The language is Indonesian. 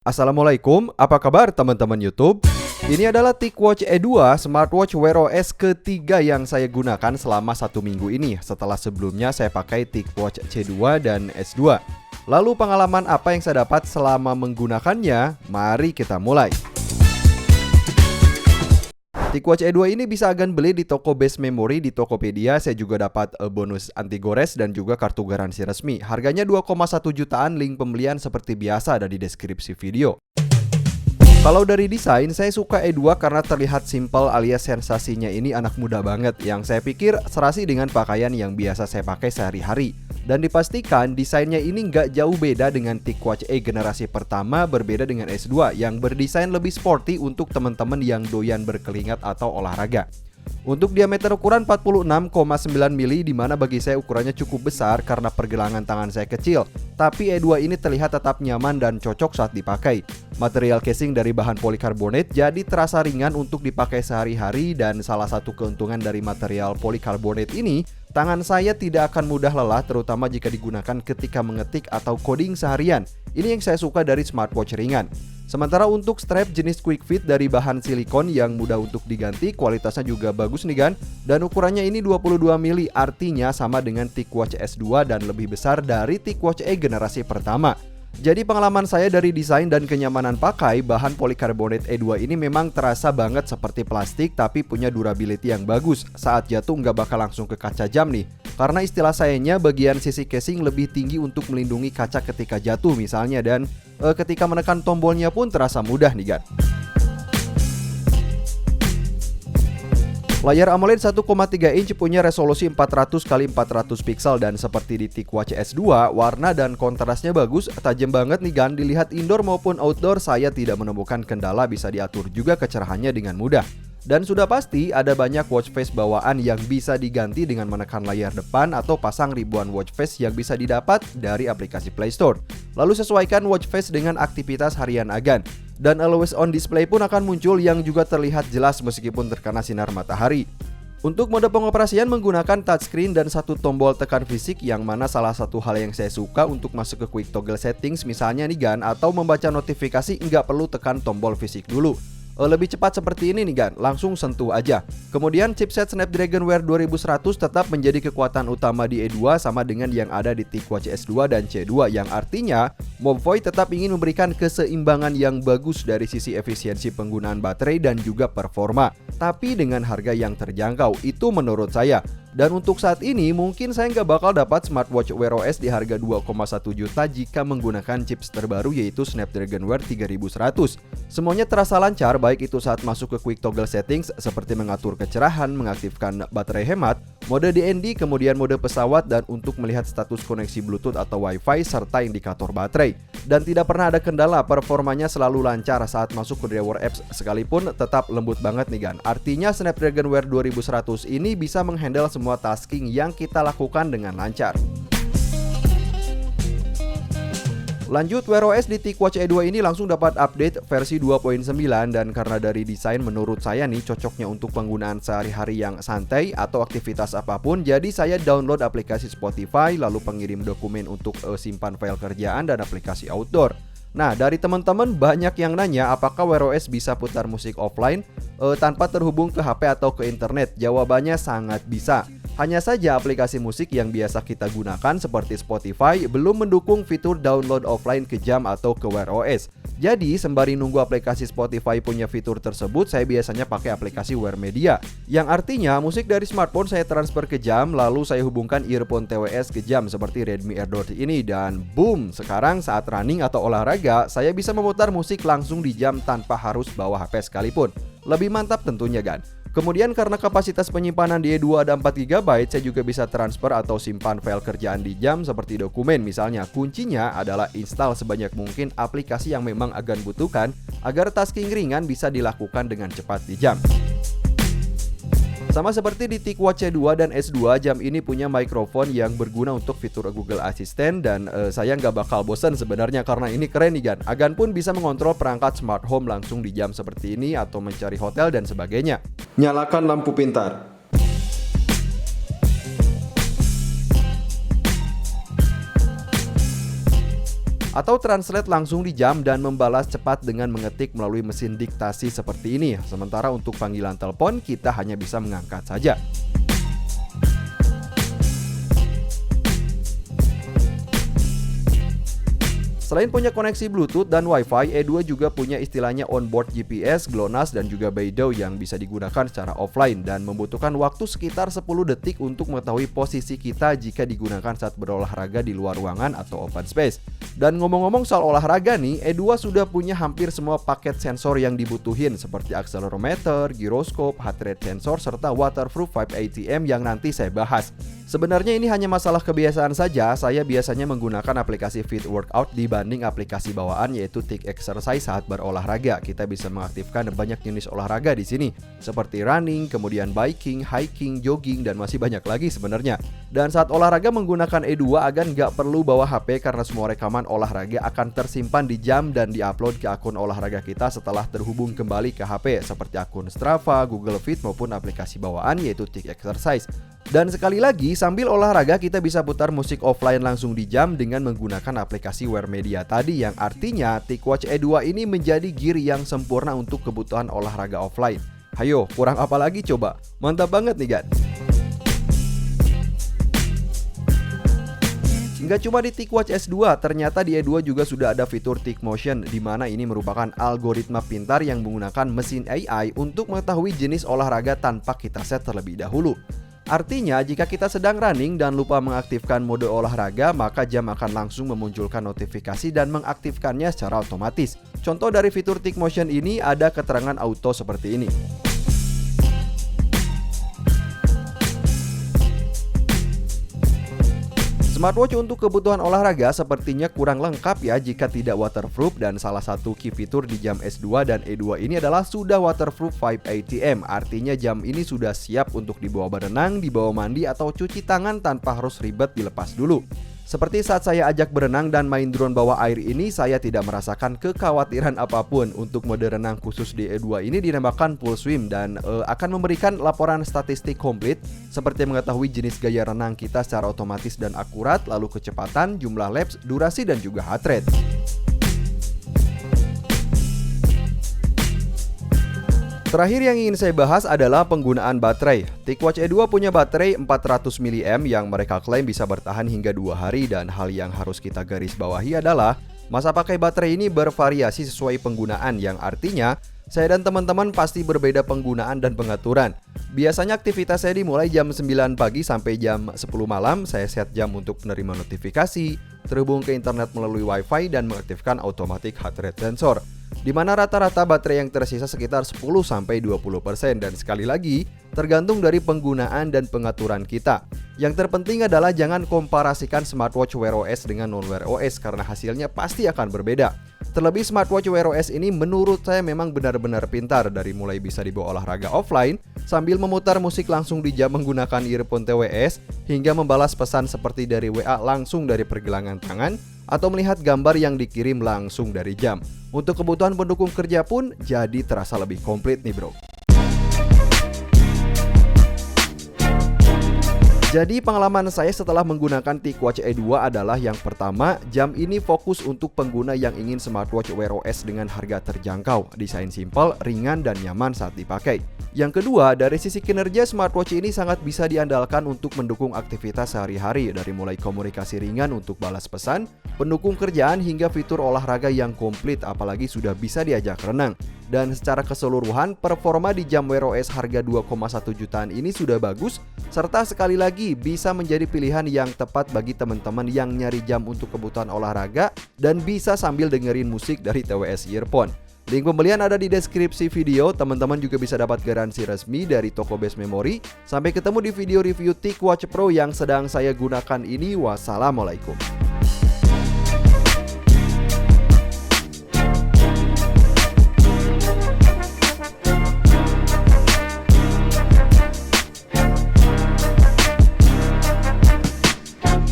Assalamualaikum, apa kabar teman-teman YouTube? Ini adalah TicWatch E2 smartwatch Wear OS ketiga yang saya gunakan selama 1 minggu ini, setelah sebelumnya saya pakai TicWatch C2 dan S2. Lalu pengalaman apa yang saya dapat selama menggunakannya? Mari kita mulai. TicWatch E2 ini bisa agan beli di toko Best Memory di Tokopedia. Saya juga dapat bonus anti gores dan juga kartu garansi resmi. Harganya 2,1 jutaan, link pembelian seperti biasa ada di deskripsi video. Kalau dari desain, saya suka E2 karena terlihat simple alias sensasinya ini anak muda banget, yang saya pikir serasi dengan pakaian yang biasa saya pakai sehari-hari. Dan dipastikan desainnya ini nggak jauh beda dengan TicWatch E generasi pertama, berbeda dengan S2 yang berdesain lebih sporty untuk teman-teman yang doyan berkeringat atau olahraga. Untuk diameter ukuran 46,9 mili, dimana bagi saya ukurannya cukup besar karena pergelangan tangan saya kecil. Tapi E2 ini terlihat tetap nyaman dan cocok saat dipakai. Material casing dari bahan polikarbonat jadi terasa ringan untuk dipakai sehari-hari, dan salah satu keuntungan dari material polikarbonat ini, tangan saya tidak akan mudah lelah, terutama jika digunakan ketika mengetik atau coding seharian. Ini yang saya suka dari smartwatch ringan. Sementara untuk strap jenis quick fit dari bahan silikon yang mudah untuk diganti, kualitasnya juga bagus nih kan. Dan ukurannya ini 22 mili, artinya sama dengan TicWatch S2 dan lebih besar dari TicWatch E generasi pertama. Jadi pengalaman saya dari desain dan kenyamanan pakai, bahan polikarbonat E2 ini memang terasa banget seperti plastik, tapi punya durability yang bagus. Saat jatuh nggak bakal langsung ke kaca jam nih. Karena istilah sayanya bagian sisi casing lebih tinggi untuk melindungi kaca ketika jatuh misalnya, dan ketika menekan tombolnya pun terasa mudah nih kan. Layar AMOLED 1,3 inch punya resolusi 400x400 pixel, dan seperti di TicWatch S2, warna dan kontrasnya bagus, tajam banget nih kan. Dilihat indoor maupun outdoor, saya tidak menemukan kendala, bisa diatur juga kecerahannya dengan mudah. Dan sudah pasti ada banyak watch face bawaan yang bisa diganti dengan menekan layar depan atau pasang ribuan watch face yang bisa didapat dari aplikasi Play Store. Lalu sesuaikan watch face dengan aktivitas harian agan. Dan always on display pun akan muncul yang juga terlihat jelas meskipun terkena sinar matahari. Untuk mode pengoperasian menggunakan touchscreen dan satu tombol tekan fisik, yang mana salah satu hal yang saya suka untuk masuk ke quick toggle settings misalnya nih kan, atau membaca notifikasi nggak perlu tekan tombol fisik dulu. Lebih cepat seperti ini nih kan, langsung sentuh aja. Kemudian chipset Snapdragon Wear 2100 tetap menjadi kekuatan utama di E2, sama dengan yang ada di TicWatch S2 dan C2, yang artinya Mobvoi tetap ingin memberikan keseimbangan yang bagus dari sisi efisiensi penggunaan baterai dan juga performa, tapi dengan harga yang terjangkau, itu menurut saya. Dan untuk saat ini mungkin saya nggak bakal dapat smartwatch Wear OS di harga 2,1 juta jika menggunakan chips terbaru yaitu Snapdragon Wear 3100. Semuanya terasa lancar, baik itu saat masuk ke quick toggle settings seperti mengatur kecerahan, mengaktifkan baterai hemat, mode DND, kemudian mode pesawat, dan untuk melihat status koneksi Bluetooth atau Wi-Fi serta indikator baterai. Dan tidak pernah ada kendala, performanya selalu lancar saat masuk ke drawer apps sekalipun tetap lembut banget nih kan. Artinya Snapdragon Wear 2100 ini bisa menghandle semua tasking yang kita lakukan dengan lancar. Lanjut, Wear OS di TicWatch E2 ini langsung dapat update versi 2.9, dan karena dari desain menurut saya nih cocoknya untuk penggunaan sehari-hari yang santai atau aktivitas apapun, jadi saya download aplikasi Spotify, lalu pengirim dokumen untuk simpan file kerjaan, dan aplikasi outdoor. Nah, dari teman-teman banyak yang nanya apakah Wear OS bisa putar musik offline tanpa terhubung ke HP atau ke internet. Jawabannya sangat bisa. Hanya saja aplikasi musik yang biasa kita gunakan seperti Spotify belum mendukung fitur download offline ke jam atau ke Wear OS. Jadi sembari nunggu aplikasi Spotify punya fitur tersebut, saya biasanya pakai aplikasi Wear Media, yang artinya musik dari smartphone saya transfer ke jam, lalu saya hubungkan earphone TWS ke jam seperti Redmi AirDot ini, dan boom, sekarang saat running atau olahraga saya bisa memutar musik langsung di jam tanpa harus bawa HP sekalipun. Lebih mantap tentunya kan. Kemudian karena kapasitas penyimpanan di E2 ada 4 GB, saya juga bisa transfer atau simpan file kerjaan di jam seperti dokumen misalnya. Kuncinya adalah install sebanyak mungkin aplikasi yang memang agan butuhkan agar tasking ringan bisa dilakukan dengan cepat di jam. Sama seperti di TicWatch C2 dan S2, jam ini punya mikrofon yang berguna untuk fitur Google Assistant, dan saya nggak bakal bosan sebenarnya karena ini keren nih kan. Agan pun bisa mengontrol perangkat smart home langsung di jam seperti ini atau mencari hotel dan sebagainya. Nyalakan lampu pintar. Atau translate langsung di jam dan membalas cepat dengan mengetik melalui mesin diktasi seperti ini. Sementara untuk panggilan telepon kita hanya bisa mengangkat saja. Selain punya koneksi Bluetooth dan Wi-Fi, E2 juga punya istilahnya onboard GPS, GLONASS, dan juga Beidou yang bisa digunakan secara offline dan membutuhkan waktu sekitar 10 detik untuk mengetahui posisi kita jika digunakan saat berolahraga di luar ruangan atau open space. Dan ngomong-ngomong soal olahraga nih, E2 sudah punya hampir semua paket sensor yang dibutuhin seperti accelerometer, gyroscope, heart rate sensor, serta waterproof 5 ATM yang nanti saya bahas. Sebenarnya ini hanya masalah kebiasaan saja, saya biasanya menggunakan aplikasi Fit Workout dibanding aplikasi bawaan yaitu Tick Exercise saat berolahraga. Kita bisa mengaktifkan banyak jenis olahraga di sini, seperti running, kemudian biking, hiking, jogging, dan masih banyak lagi sebenarnya. Dan saat olahraga menggunakan E2 agar nggak perlu bawa HP karena semua rekaman olahraga akan tersimpan di jam dan diupload ke akun olahraga kita setelah terhubung kembali ke HP, seperti akun Strava, Google Fit, maupun aplikasi bawaan yaitu Tick Exercise. Dan sekali lagi, sambil olahraga kita bisa putar musik offline langsung di jam dengan menggunakan aplikasi Wear Media tadi, yang artinya TicWatch E2 ini menjadi gear yang sempurna untuk kebutuhan olahraga offline. Hayo, kurang apa lagi coba? Mantap banget nih kan? Nggak cuma di TicWatch S2, ternyata di E2 juga sudah ada fitur TicMotion, di mana ini merupakan algoritma pintar yang menggunakan mesin AI untuk mengetahui jenis olahraga tanpa kita set terlebih dahulu. Artinya, jika kita sedang running dan lupa mengaktifkan mode olahraga, maka jam akan langsung memunculkan notifikasi dan mengaktifkannya secara otomatis. Contoh dari fitur TicMotion ini ada keterangan auto seperti ini. Smartwatch untuk kebutuhan olahraga sepertinya kurang lengkap ya jika tidak waterproof, dan salah satu key fitur di jam S2 dan E2 ini adalah sudah waterproof 5 ATM. Artinya jam ini sudah siap untuk dibawa berenang, dibawa mandi, atau cuci tangan tanpa harus ribet dilepas dulu. Seperti saat saya ajak berenang dan main drone bawah air ini, saya tidak merasakan kekhawatiran apapun. Untuk mode renang khusus di E2 ini dinamakan Full Swim dan akan memberikan laporan statistik komplit seperti mengetahui jenis gaya renang kita secara otomatis dan akurat, lalu kecepatan, jumlah laps, durasi, dan juga heart rate. Terakhir yang ingin saya bahas adalah penggunaan baterai. TicWatch E2 punya baterai 400 mAh yang mereka klaim bisa bertahan hingga 2 hari, dan hal yang harus kita garis bawahi adalah masa pakai baterai ini bervariasi sesuai penggunaan, yang artinya saya dan teman-teman pasti berbeda penggunaan dan pengaturan. Biasanya aktivitas saya dimulai jam 9 pagi sampai jam 10 malam. Saya set jam untuk menerima notifikasi, terhubung ke internet melalui Wi-Fi, dan mengaktifkan automatic heart rate sensor, di mana rata-rata baterai yang tersisa sekitar 10-20%, dan sekali lagi tergantung dari penggunaan dan pengaturan kita. Yang terpenting adalah jangan komparasikan smartwatch Wear OS dengan non-Wear OS karena hasilnya pasti akan berbeda. Terlebih smartwatch Wear OS ini menurut saya memang benar-benar pintar, dari mulai bisa dibawa olahraga offline sambil memutar musik langsung di jam menggunakan earphone TWS, hingga membalas pesan seperti dari WA langsung dari pergelangan tangan, atau melihat gambar yang dikirim langsung dari jam. Untuk kebutuhan pendukung kerja pun jadi terasa lebih komplit nih bro. Jadi pengalaman saya setelah menggunakan TicWatch E2 adalah yang pertama, jam ini fokus untuk pengguna yang ingin smartwatch Wear OS dengan harga terjangkau, desain simpel, ringan, dan nyaman saat dipakai. Yang kedua, dari sisi kinerja, smartwatch ini sangat bisa diandalkan untuk mendukung aktivitas sehari-hari, dari mulai komunikasi ringan untuk balas pesan, pendukung kerjaan, hingga fitur olahraga yang komplit, apalagi sudah bisa diajak renang. Dan secara keseluruhan, performa di jam Wear OS harga 2,1 jutaan ini sudah bagus, serta sekali lagi bisa menjadi pilihan yang tepat bagi teman-teman yang nyari jam untuk kebutuhan olahraga dan bisa sambil dengerin musik dari TWS Earphone. Link pembelian ada di deskripsi video. Teman-teman juga bisa dapat garansi resmi dari toko Best Memory. Sampai ketemu di video review TicWatch Pro yang sedang saya gunakan ini. Wassalamualaikum.